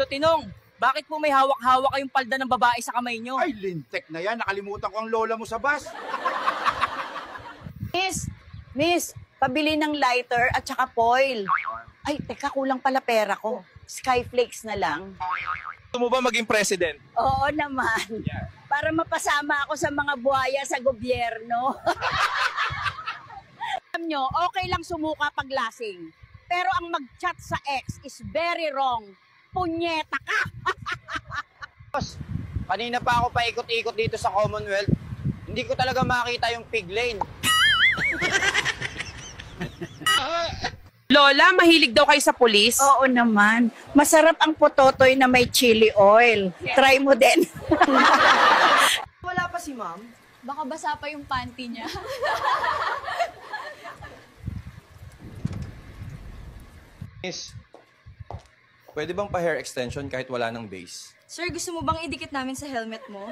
Tinong, bakit po may hawak-hawak kayong palda ng babae sa kamay nyo? Ay, lintek na yan. Nakalimutan ko ang lola mo sa bus. Miss, pabili ng lighter at saka foil. Ay, teka, kulang pala pera ko. Skyflakes na lang. Gusto mo ba maging president? Oo naman. Para mapasama ako sa mga buhaya sa gobyerno. Alam nyo, okay lang sumuka pag lasing. Pero ang mag-chat sa ex is very wrong. Punyeta ka! Boss, kanina pa ako paikot-ikot dito sa Commonwealth. Hindi ko talaga makita yung pig lane. Lola, mahilig daw kayo sa pulis? Oo naman. Masarap ang pototoy na may chili oil. Try mo din. Wala pa si ma'am. Baka basa pa yung panty niya. Miss, pwede bang pa-hair extension kahit wala ng base? Sir, gusto mo bang idikit namin sa helmet mo?